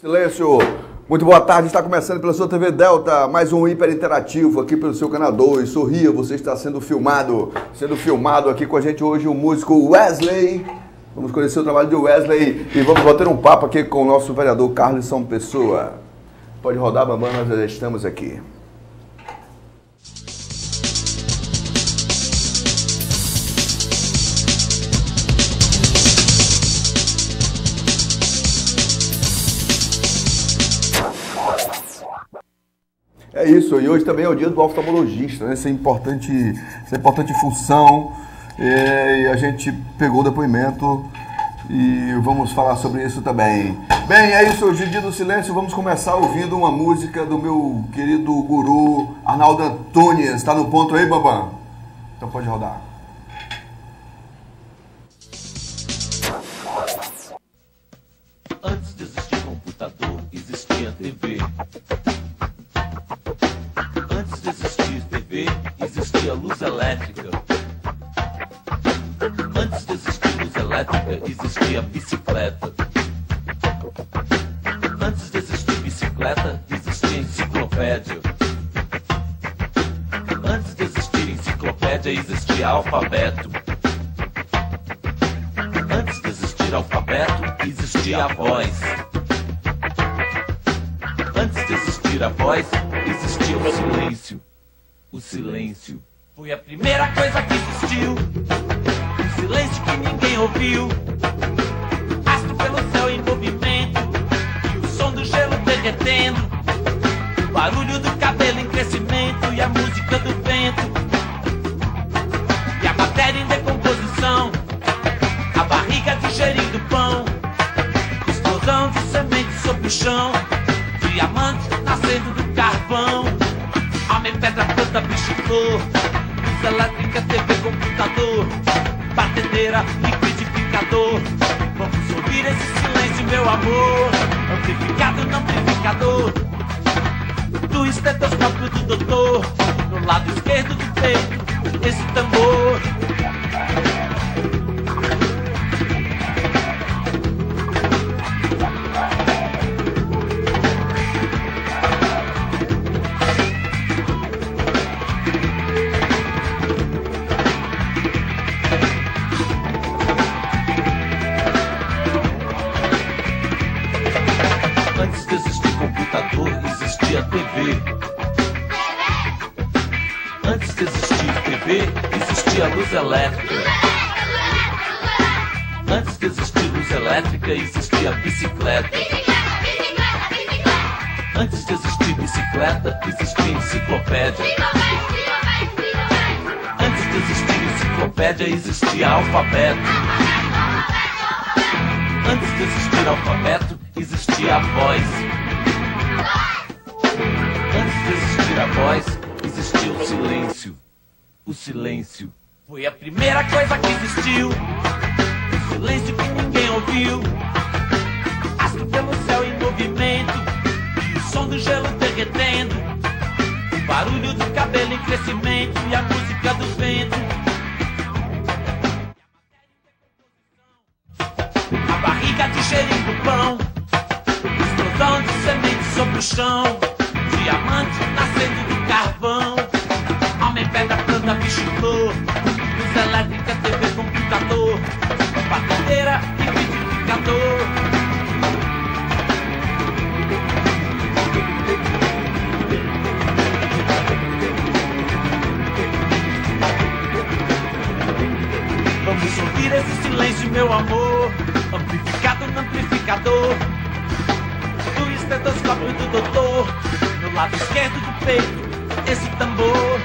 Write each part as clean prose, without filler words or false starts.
Silêncio, muito boa tarde, está começando pela sua TV Delta, mais um hiper interativo aqui pelo seu canal 2, sorria, você está sendo filmado aqui com a gente hoje o músico Wesley. Vamos conhecer o trabalho de Wesley e vamos bater um papo aqui com o nosso vereador Carlisson Pessoa. Pode rodar, Bambam, nós já estamos aqui. É isso, e hoje também é o dia do oftalmologista, né? Essa importante função, e a gente pegou o depoimento e vamos falar sobre isso também. Bem, é isso, hoje dia do silêncio, vamos começar ouvindo uma música do meu querido guru Arnaldo Antunes. Tá no ponto aí, Bambam? Então pode rodar. Antes de existir computador, existia TV. Antes de existir TV, existia luz elétrica. Antes de existir luz elétrica, existia bicicleta. Antes de existir bicicleta, existia enciclopédia. Antes de existir enciclopédia, existia alfabeto. Antes de existir alfabeto, existia a voz. Antes de existir a voz, existia o silêncio. O silêncio foi a primeira coisa que existiu. Um silêncio que ninguém ouviu. Astro pelo céu em movimento e o som do gelo derretendo. O barulho do cabelo em crescimento e a música do vento. E a matéria em decomposição. A barriga digerindo pão. Explosão de sementes sobre o chão. Diamante nascendo do carvão. Homem, pedra, planta, bicho e flor. Luz elétrica, TV, computador. Batedeira, liquidificador. Vamos ouvir esse silêncio, meu amor. Amplificado, não amplificador. Do estetoscópio do doutor. No lado esquerdo do peito, esse tambor. Existia TV. Antes de existir TV, existia luz elétrica. Antes de existir luz elétrica, existia bicicleta. Antes de existir bicicleta, existia enciclopédia. Antes de existir enciclopédia, existia alfabeto. Antes de existir alfabeto, existia a voz. Antes de existir a voz, existia o silêncio. O silêncio foi a primeira coisa que existiu. O silêncio que ninguém ouviu. Astro pelo céu em movimento e o som do gelo derretendo. O barulho do cabelo em crescimento e a música do vento. A barriga digerindo pão. Explosão de sementes sobre o chão. Diamante nascendo do carvão. Homem, pedra, planta, bicho e flor. Luz elétrica, TV, computador. Batedeira, liquidificador. Vamos ouvir esse silêncio, meu amor. Amplificado no amplificador. Do estetoscópio do doutor. No lado esquerdo do peito, esse tambor.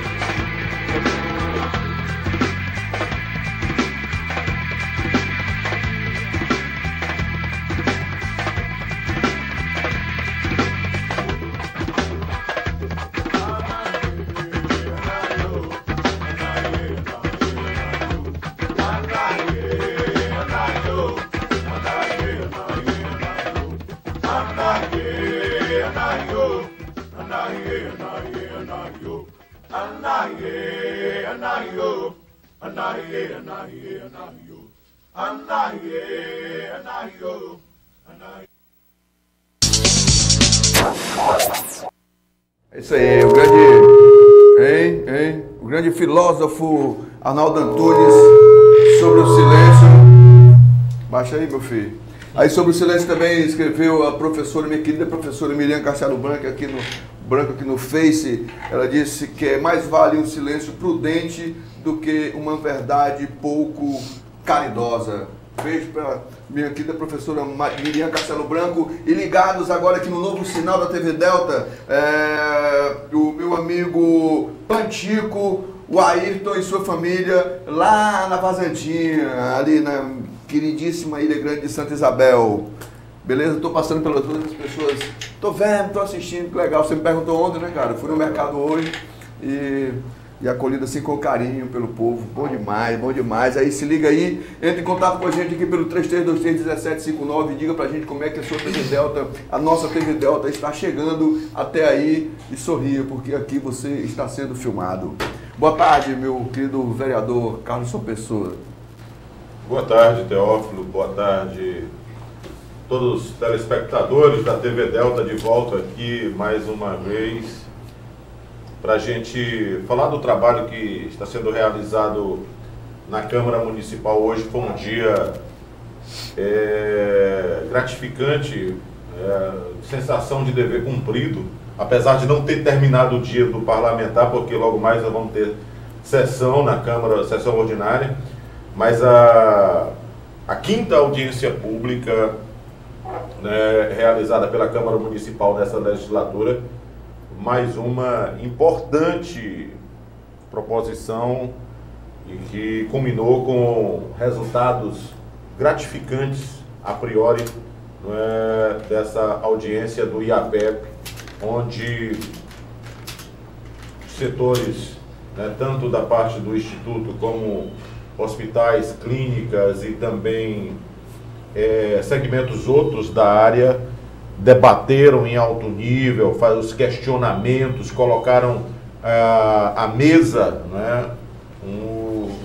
É isso aí, o grande filósofo Arnaldo Antunes sobre o silêncio. Baixa aí, meu filho. Aí sobre o silêncio também escreveu a professora, minha querida professora Miriam Castelo Branco aqui no Face. Ela disse que mais vale um silêncio prudente do que uma verdade pouco caridosa. Beijo para minha querida professora Miriam Castelo Branco. E ligados agora aqui no novo sinal da TV Delta, o meu amigo Pantico, o Ayrton e sua família, lá na Vazantinha, ali na queridíssima Ilha Grande de Santa Isabel. Beleza? Estou passando pelas todas as pessoas. Estou vendo, estou assistindo, que legal. Você me perguntou ontem, né, cara? Eu fui no mercado hoje e acolhido assim com carinho pelo povo. Bom demais, bom demais. Aí se liga aí, entre em contato com a gente aqui pelo 33231759 e diga pra gente como é que a sua TV Delta, a nossa TV Delta está chegando até aí, e sorria, porque aqui você está sendo filmado. Boa tarde, meu querido vereador Carlos Pessoa. Boa tarde, Teófilo. Boa tarde, todos os telespectadores da TV Delta, de volta aqui mais uma vez para a gente falar do trabalho que está sendo realizado na Câmara Municipal. Hoje foi um dia gratificante, sensação de dever cumprido, apesar de não ter terminado o dia do parlamentar, porque logo mais nós vamos ter sessão na Câmara, sessão ordinária, mas a quinta audiência pública, né, realizada pela Câmara Municipal nessa legislatura, mais uma importante proposição e que culminou com resultados gratificantes a priori, né, dessa audiência do IAPEP, onde setores, né, tanto da parte do Instituto como hospitais, clínicas e também segmentos outros da área, debateram em alto nível, os questionamentos, colocaram à mesa, né,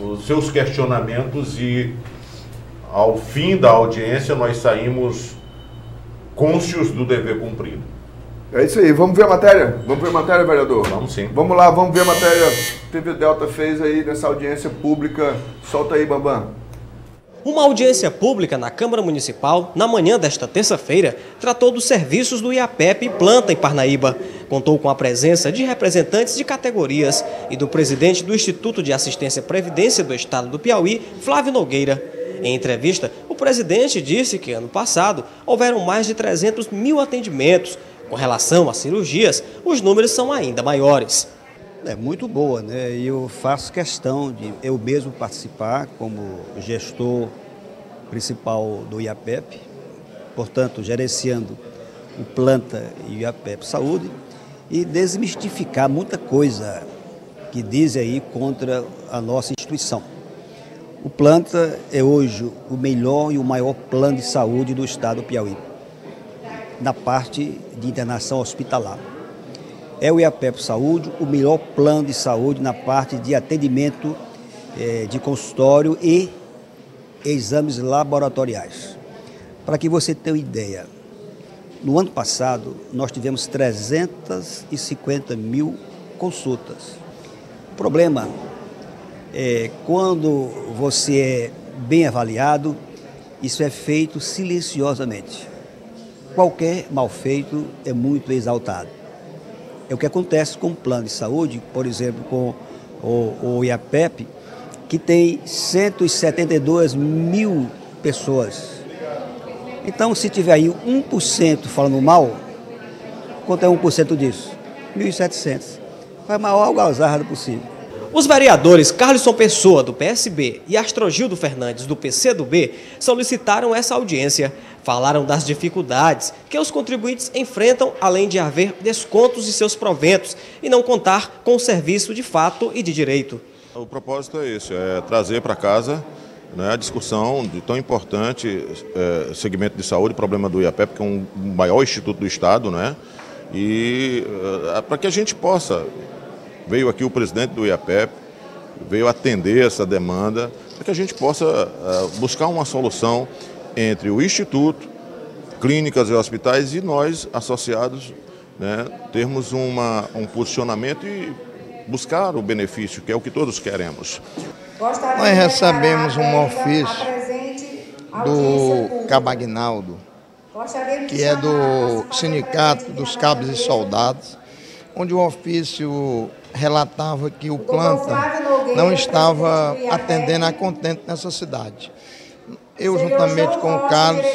os seus questionamentos, e ao fim da audiência nós saímos cônscios do dever cumprido. É isso aí, vamos ver a matéria? Vamos ver a matéria, vereador? Vamos sim. Vamos lá, vamos ver a matéria que a TV Delta fez aí nessa audiência pública. Solta aí, Bambam. Uma audiência pública na Câmara Municipal, na manhã desta terça-feira, tratou dos serviços do IAPEP Planta em Parnaíba. Contou com a presença de representantes de categorias e do presidente do Instituto de Assistência e Previdência do Estado do Piauí, Flávio Nogueira. Em entrevista, o presidente disse que ano passado houveram mais de 300 mil atendimentos. Com relação às cirurgias, os números são ainda maiores. É muito boa, né? E eu faço questão de eu mesmo participar como gestor principal do IAPEP, portanto, gerenciando o Planta e o IAPEP Saúde, e desmistificar muita coisa que dizem aí contra a nossa instituição. O Planta é hoje o melhor e o maior plano de saúde do estado do Piauí, na parte de internação hospitalar. É o IAPEP Saúde, o melhor plano de saúde na parte de atendimento de consultório e exames laboratoriais. Para que você tenha uma ideia, no ano passado nós tivemos 350 mil consultas. O problema é quando você é bem avaliado, isso é feito silenciosamente. Qualquer mal feito é muito exaltado. É o que acontece com o plano de saúde, por exemplo, com o IAPEP, que tem 172 mil pessoas. Então, se tiver aí 1% falando mal, quanto é 1% disso? 1.700. Foi a maior algazarra possível. Os vereadores Carlos Pessoa, do PSB, e Astrogildo Fernandes, do PCdoB, solicitaram essa audiência. Falaram das dificuldades que os contribuintes enfrentam, além de haver descontos de seus proventos e não contar com o serviço de fato e de direito. O propósito é esse, é trazer para casa, né, a discussão de tão importante segmento de saúde, problema do IAPEP, que é um maior instituto do Estado, né, e para que a gente possa, veio aqui o presidente do IAPEP, veio atender essa demanda, para que a gente possa buscar uma solução entre o Instituto, clínicas e hospitais e nós, associados, né, termos um posicionamento e buscar o benefício, que é o que todos queremos. Nós recebemos um ofício do Cabo Aguinaldo, que é do Sindicato dos Cabos e Soldados, onde o ofício relatava que o planta não estava atendendo a contento nessa cidade. Eu, juntamente com o Carlos,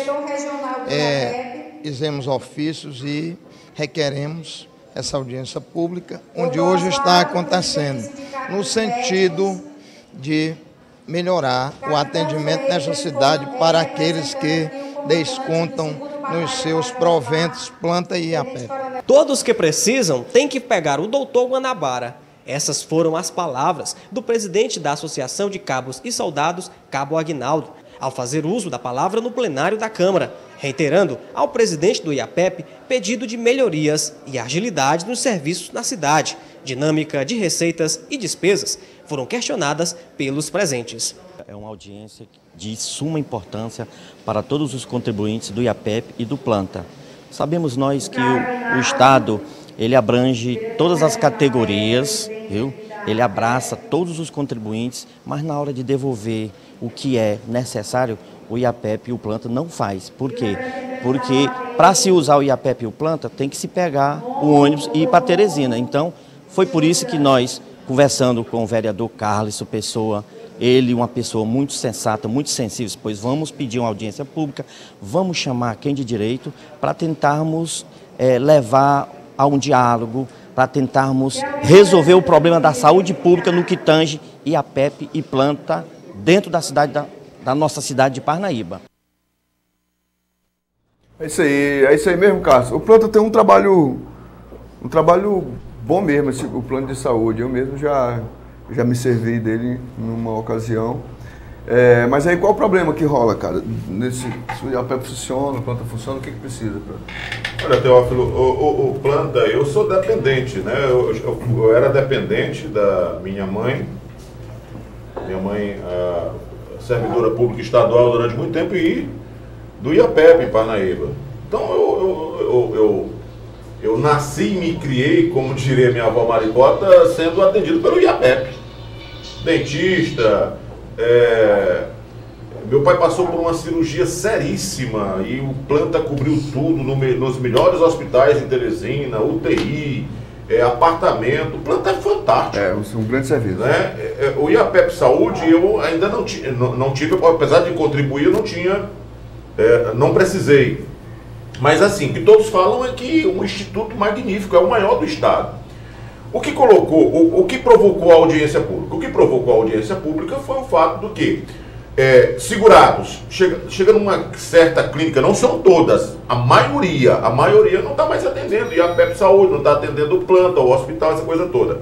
fizemos ofícios e requeremos essa audiência pública, onde hoje está acontecendo, no sentido de melhorar o atendimento nessa cidade para aqueles que descontam nos seus proventos planta e IAPEP. Todos que precisam têm que pegar o doutor Guanabara. Essas foram as palavras do presidente da Associação de Cabos e Soldados, Cabo Aguinaldo, ao fazer uso da palavra no plenário da Câmara, reiterando ao presidente do IAPEP pedido de melhorias e agilidade nos serviços na cidade. Dinâmica de receitas e despesas foram questionadas pelos presentes. É uma audiência de suma importância para todos os contribuintes do IAPEP e do Planta. Sabemos nós que o Estado, ele abrange todas as categorias, viu? Ele abraça todos os contribuintes, mas na hora de devolver o que é necessário, o IAPEP e o Planta não faz. Por quê? Porque para se usar o IAPEP e o Planta, tem que se pegar o ônibus e ir para Teresina. Então, foi por isso que nós, conversando com o vereador Carlos Pessoa, ele uma pessoa muito sensata, muito sensível, pois vamos pedir uma audiência pública, vamos chamar quem de direito para tentarmos levar a um diálogo, para tentarmos resolver o problema da saúde pública no que tange IAPEP e Planta dentro da cidade da nossa cidade de Parnaíba. É isso aí mesmo, Carlos. O Planta tem um trabalho bom mesmo, o plano de saúde. Eu mesmo já me servi dele numa ocasião. Mas aí qual o problema que rola, cara? Se o IAPEP funciona, o Planta funciona, o que precisa? Olha, Teófilo, o Planta, eu sou dependente, né? Eu era dependente da minha mãe. Minha mãe, servidora pública estadual durante muito tempo, e do IAPEP em Parnaíba. Então eu nasci e me criei, como diria minha avó Maricota, sendo atendido pelo IAPEP. Dentista, meu pai passou por uma cirurgia seríssima e o Planta cobriu tudo nos melhores hospitais em Teresina, UTI, apartamento. O Planta é fantástico. Um grande serviço. Né? O IAPEP Saúde eu ainda não tive, apesar de contribuir, eu não precisei. Mas assim, o que todos falam é que um instituto magnífico, é o maior do estado. O que provocou a audiência pública? O que provocou a audiência pública foi o fato do que segurados, chega numa certa clínica, não são todas, a maioria não está mais atendendo, e a IAPEP Saúde não está atendendo o Planta, o hospital, essa coisa toda.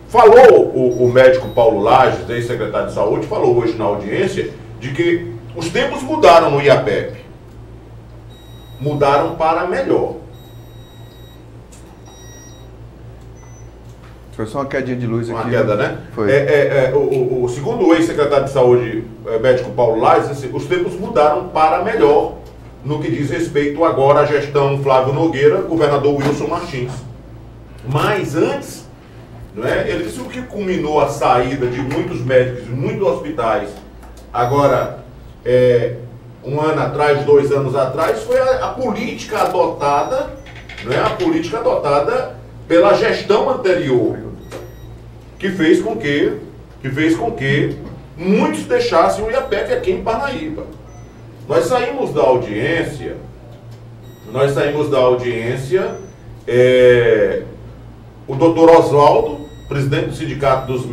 Falou o médico Paulo Lages, ex-secretário de Saúde, falou hoje na audiência de que os tempos mudaram no IAPEP. Mudaram para melhor. Foi só uma quedinha de luz aqui. Uma queda, né? Foi. Segundo o ex-secretário de Saúde, médico Paulo Lages, os tempos mudaram para melhor no que diz respeito agora à gestão Flávio Nogueira, governador Wilson Martins. Mas antes, ele disse o que culminou a saída de muitos médicos, de muitos hospitais, agora, um ano atrás, 2 anos atrás, foi a política adotada, a política adotada pela gestão anterior, que fez com que muitos deixassem o IAPEP aqui em Parnaíba. Nós saímos da audiência, o doutor Oswaldo, presidente do Sindicato dos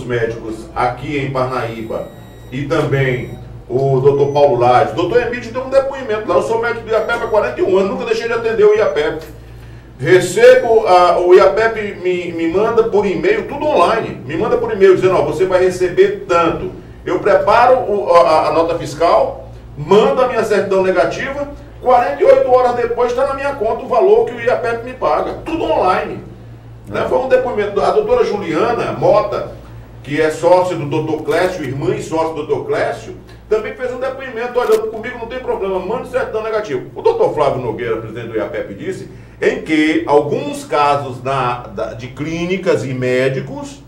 Médicos aqui em Parnaíba, e também o doutor Paulo Lages. O doutor Emílio deu um depoimento lá. Eu sou médico do IAPEP há 41 anos, nunca deixei de atender o IAPEP. Recebo, o IAPEP me manda por e-mail, tudo online, me manda por e-mail dizendo, você vai receber tanto. Eu preparo a nota fiscal, mando a minha certidão negativa, 48 horas depois está na minha conta o valor que o IAPEP me paga. Tudo online. Foi um depoimento da doutora Juliana Mota, que é sócio do Dr. Clécio, irmã e sócio do Dr. Clécio, também fez um depoimento, olha, comigo não tem problema, mande certidão negativo. O Dr. Flávio Nogueira, presidente do IAPEP, disse em que alguns casos de clínicas e médicos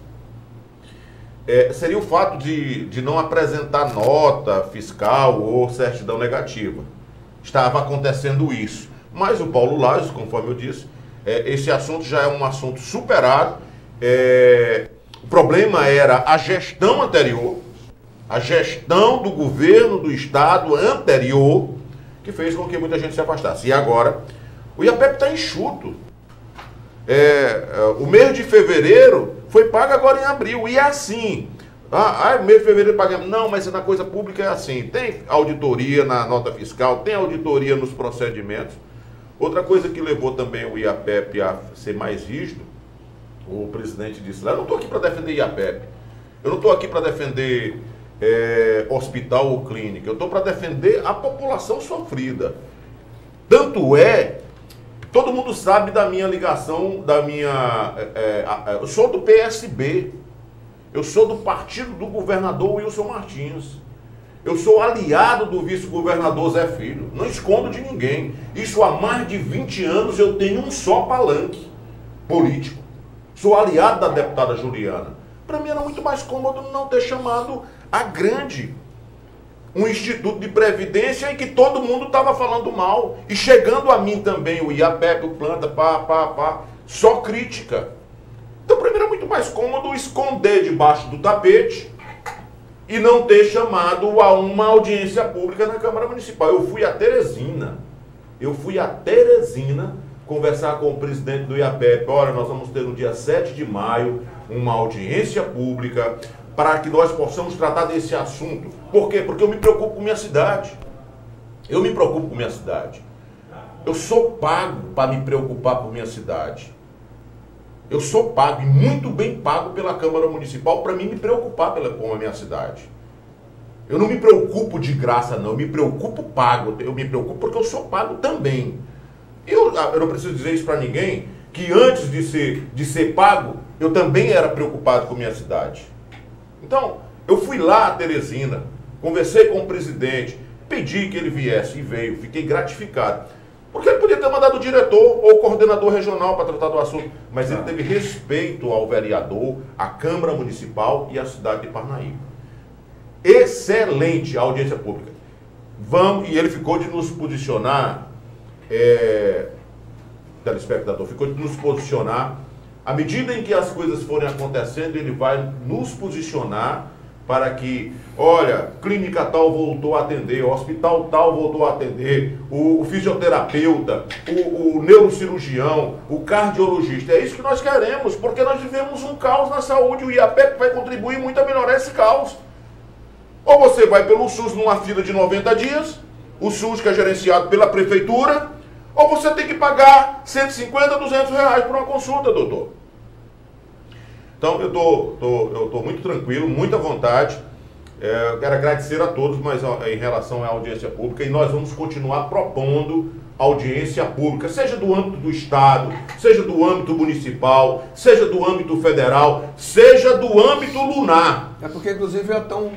seria o fato de não apresentar nota fiscal ou certidão negativa. Estava acontecendo isso. Mas o Paulo Lages, conforme eu disse, esse assunto já é um assunto superado. O problema era a gestão anterior, a gestão do governo do estado anterior, que fez com que muita gente se afastasse. E agora, o IAPEP está enxuto. O mês de fevereiro foi pago agora em abril, e é assim. Mês de fevereiro pagamos. Não, mas na coisa pública é assim. Tem auditoria na nota fiscal, tem auditoria nos procedimentos. Outra coisa que levou também o IAPEP a ser mais rígido, o presidente disse lá, eu não estou aqui para defender IAPEP, eu não estou aqui para defender hospital ou clínica, eu estou para defender a população sofrida. Tanto todo mundo sabe da minha ligação, eu sou do PSB, eu sou do partido do governador Wilson Martins. Eu sou aliado do vice-governador Zé Filho. Não escondo de ninguém. Isso há mais de 20 anos eu tenho um só palanque político. Sou aliado da deputada Juliana. Para mim era muito mais cômodo não ter chamado a grande um instituto de previdência em que todo mundo estava falando mal. E chegando a mim também o IAPEP, o Planta, só crítica. Então para mim era muito mais cômodo esconder debaixo do tapete e não ter chamado a uma audiência pública na Câmara Municipal. Eu fui a Teresina conversar com o presidente do IAPEP. Olha, nós vamos ter no dia 7 de maio uma audiência pública para que nós possamos tratar desse assunto. Por quê? Porque eu me preocupo com minha cidade. Eu sou pago para me preocupar com minha cidade. Eu sou pago, e muito bem pago pela Câmara Municipal, para mim me preocupar com a minha cidade. Eu não me preocupo de graça, não. Eu me preocupo pago. Eu me preocupo porque eu sou pago também. Eu não preciso dizer isso para ninguém, que antes de ser pago, eu também era preocupado com a minha cidade. Então, eu fui lá a Teresina, conversei com o presidente, pedi que ele viesse e veio. Fiquei gratificado. Porque ele podia ter mandado o diretor ou o coordenador regional para tratar do assunto. Mas ele teve respeito ao vereador, à Câmara Municipal e à cidade de Parnaíba. Excelente a audiência pública. E ele ficou de nos posicionar, telespectador, ficou de nos posicionar. À medida em que as coisas forem acontecendo, ele vai nos posicionar para que, olha, clínica tal voltou a atender, o hospital tal voltou a atender, o fisioterapeuta, o neurocirurgião, o cardiologista. É isso que nós queremos, porque nós vivemos um caos na saúde. O IAPEP vai contribuir muito a melhorar esse caos. Ou você vai pelo SUS numa fila de 90 dias, o SUS que é gerenciado pela prefeitura, ou você tem que pagar 150, 200 reais por uma consulta, doutor. Então, eu tô muito tranquilo, muita vontade. Eu quero agradecer a todos, mas em relação à audiência pública, e nós vamos continuar propondo audiência pública, seja do âmbito do Estado, seja do âmbito municipal, seja do âmbito federal, seja do âmbito lunar. É porque, inclusive, já estão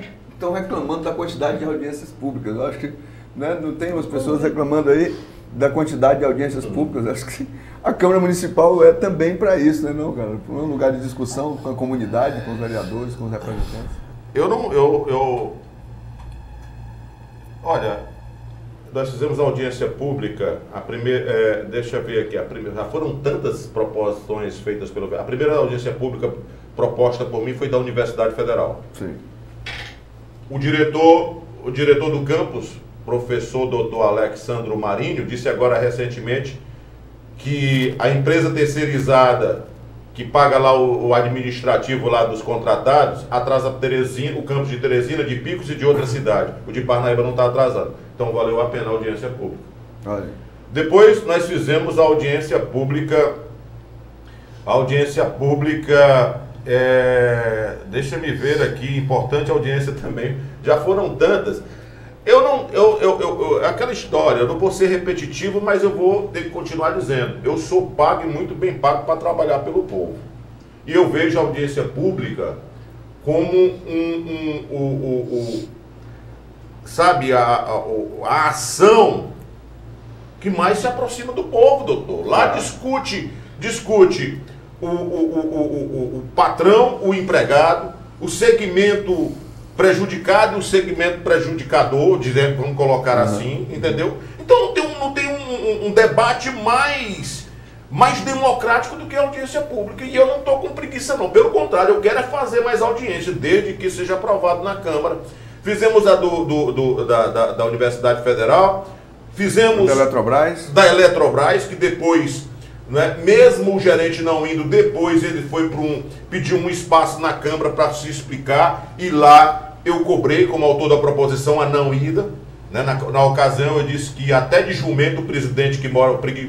reclamando da quantidade de audiências públicas. Eu acho que não tem umas pessoas reclamando aí da quantidade de audiências públicas. Acho que a Câmara Municipal é também para isso, né, não, cara? Para um lugar de discussão com a comunidade, com os vereadores, com os representantes. Olha, nós fizemos audiência pública, a primeira, deixa eu ver aqui, já foram tantas proposições feitas a primeira audiência pública proposta por mim foi da Universidade Federal. Sim. O diretor do campus, professor Dr. Alexandro Marinho, disse agora recentemente que a empresa terceirizada que paga lá o administrativo lá dos contratados atrasa o campus de Teresina, de Picos e de outra cidade. O de Parnaíba não está atrasado. Então valeu a pena a audiência pública. Olha. Depois nós fizemos a audiência pública. Deixa-me ver aqui, importante audiência também. Já foram tantas. Aquela história, eu não vou ser repetitivo, mas eu vou ter que continuar dizendo. Eu sou pago e muito bem pago para trabalhar pelo povo. E eu vejo a audiência pública como sabe, a ação que mais se aproxima do povo, doutor. Lá discute o patrão, o empregado, o segmento prejudicado e o segmento prejudicador, dizendo, vamos colocar assim, entendeu? Então não tem um debate mais democrático do que a audiência pública. E eu não estou com preguiça não, pelo contrário, eu quero é fazer mais audiência, desde que seja aprovado na Câmara. Fizemos a da Universidade Federal, fizemos da Eletrobras, que depois, né, mesmo o gerente não indo, depois ele foi pediu um espaço na Câmara para se explicar, e lá eu cobrei como autor da proposição a não ida. Né, na ocasião eu disse que até de jumento o presidente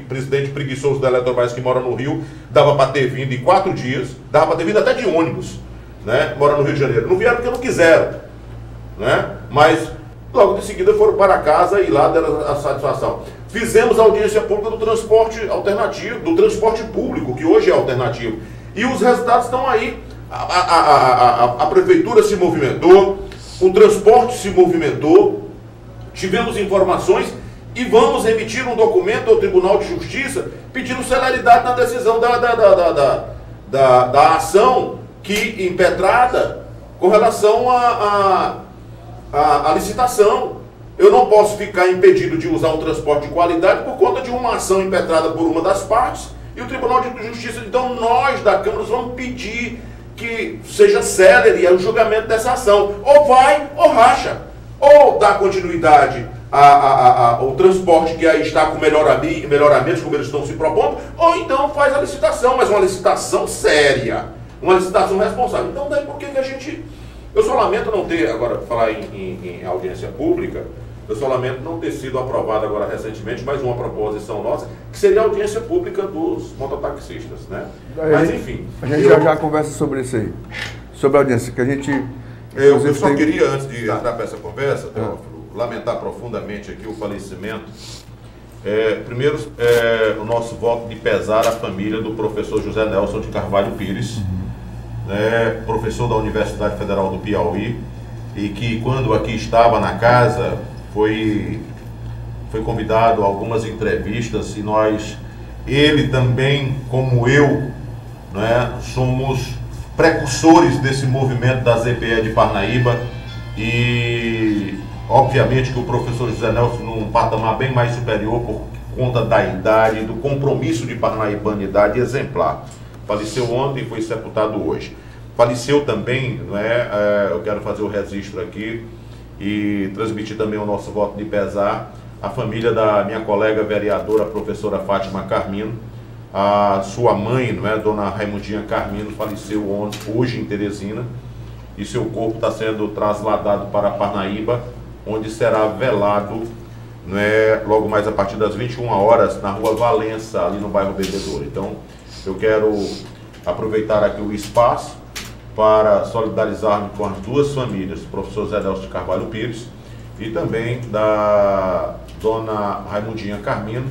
presidente preguiçoso da Eletrobras, que mora no Rio, dava para ter vindo em 4 dias, dava para ter vindo até de ônibus, né, mora no Rio de Janeiro. Não vieram porque não quiseram, né, mas logo de seguida foram para casa e lá deram a satisfação. Fizemos a audiência pública do transporte alternativo, do transporte público, que hoje é alternativo. E os resultados estão aí. A prefeitura se movimentou, o transporte se movimentou, tivemos informações e vamos emitir um documento ao Tribunal de Justiça pedindo celeridade na decisão da ação que impetrada com relação à licitação. Eu não posso ficar impedido de usar um transporte de qualidade por conta de uma ação impetrada por uma das partes e o Tribunal de Justiça. Então nós da Câmara vamos pedir que seja célere o julgamento dessa ação. Ou vai ou racha. Ou dá continuidade ao transporte que aí está com melhoramentos, como eles estão se propondo, ou então faz a licitação, mas uma licitação séria, uma licitação responsável. Então daí por que a gente... Eu só lamento não ter, agora, falar em audiência pública, eu só lamento não ter sido aprovada agora recentemente mais uma proposição nossa, que seria a audiência pública dos mototaxistas, né? Mas enfim... A gente já conversa sobre isso aí, sobre a audiência, que a gente... Eu só queria, antes de entrar para essa conversa, Teófilo, lamentar profundamente aqui o falecimento. Primeiro, o nosso voto de pesar à família do professor José Nelson de Carvalho Pires, professor da Universidade Federal do Piauí, e que quando aqui estava na casa, foi convidado a algumas entrevistas, e ele também, como eu, né, somos precursores desse movimento da ZPE de Parnaíba, e obviamente que o professor José Nelson num patamar bem mais superior por conta da idade e do compromisso de parnaibanidade exemplar. Faleceu ontem e foi sepultado hoje. Faleceu também, eu quero fazer o registro aqui e transmitir também o nosso voto de pesar à família da minha colega vereadora, professora Fátima Carmino. A sua mãe, dona Raimundinha Carmino, faleceu hoje em Teresina, e seu corpo está sendo trasladado para Parnaíba, onde será velado, logo mais a partir das 21 horas, na rua Valença, ali no bairro Bebedouro. Então, eu quero aproveitar aqui o espaço para solidarizar-me com as duas famílias, o professor Zé Nelson de Carvalho Pires e também da dona Raimundinha Carmino,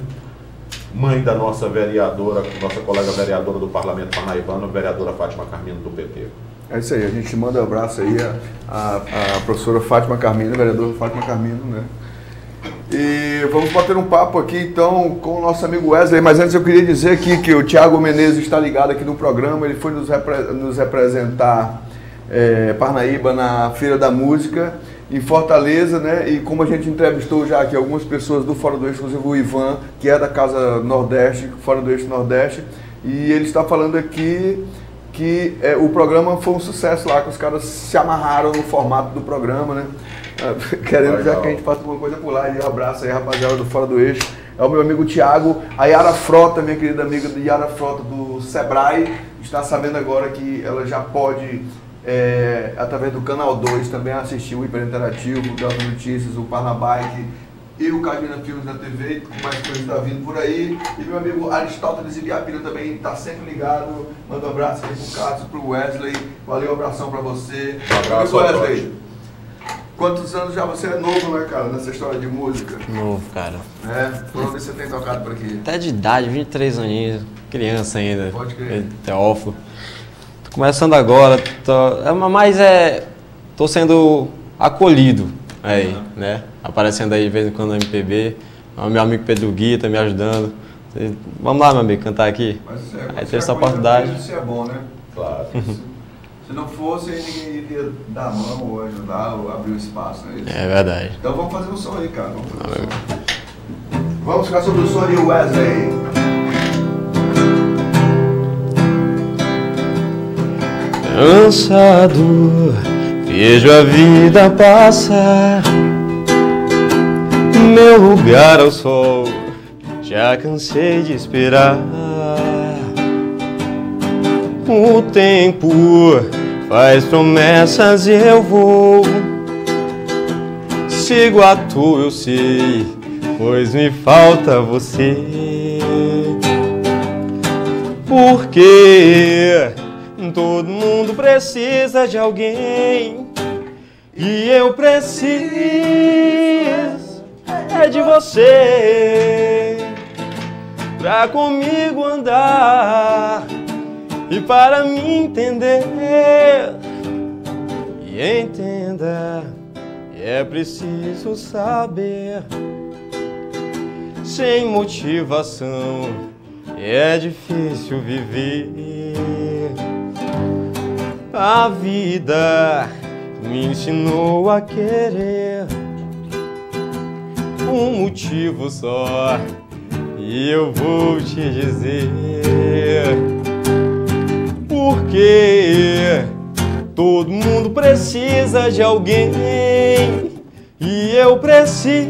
mãe da nossa vereadora, nossa colega vereadora do Parlamento Parnaibano, a vereadora Fátima Carmino, do PT. É isso aí, a gente manda um abraço aí à professora Fátima Carmino, a vereadora Fátima Carmino, né? E vamos bater um papo aqui então com o nosso amigo Wesley, mas antes eu queria dizer aqui que o Thiago Menezes está ligado aqui no programa, ele foi nos representar Parnaíba na Feira da Música em Fortaleza, né? E como a gente entrevistou já aqui algumas pessoas do Fora do Eixo, inclusive o Ivan, que é da Casa Nordeste, Fora do Eixo Nordeste, e ele está falando aqui que o programa foi um sucesso lá, que os caras se amarraram no formato do programa, né? Querendo já que a gente faça alguma coisa por lá. E um abraço aí, rapaziada do Fora do Eixo. É o meu amigo Thiago, a Yara Frota, minha querida amiga de Yara Frota do Sebrae, está sabendo agora que ela já pode, através do Canal 2, também assistir o Hiper Interativo, o Delta Notícias, o Parnabike e o Cabina Filmes da TV, com mais coisas está vindo por aí. E meu amigo Aristóteles Ibiapina também está sempre ligado. Manda um abraço aqui pro Cássio, pro Wesley. Valeu, um abração para você. Um abraço, Wesley. Quantos anos já você é novo, né, cara, nessa história de música? Novo, cara. Por onde você tem tocado por aqui? Até de idade, 23 aninhos, criança ainda. Pode crer. Teófilo. Começando agora, mas tô sendo acolhido aí, né? Aparecendo aí de vez em quando no MPB. Meu amigo Pedro Gui tá me ajudando. Vamos lá, meu amigo, cantar aqui. Aí ter essa oportunidade. Isso é bom, né? Claro. Se não fosse, ninguém iria dar a mão ou ajudar ou abrir um espaço, não é isso? É verdade. Então vamos fazer um som aí, cara. Vamos fazer um som. Vamos ficar sobre o som de Wesley. Cansado, vejo a vida passar. Meu lugar ao sol, já cansei de esperar. O tempo faz promessas e eu vou. Sigo à toa, eu sei, pois me falta você. Porque todo mundo precisa de alguém e eu preciso de você pra comigo andar e para me entender. E entenda, é preciso saber, sem motivação é difícil viver. A vida me ensinou a querer um motivo só, e eu vou te dizer. Porque todo mundo precisa de alguém e eu preciso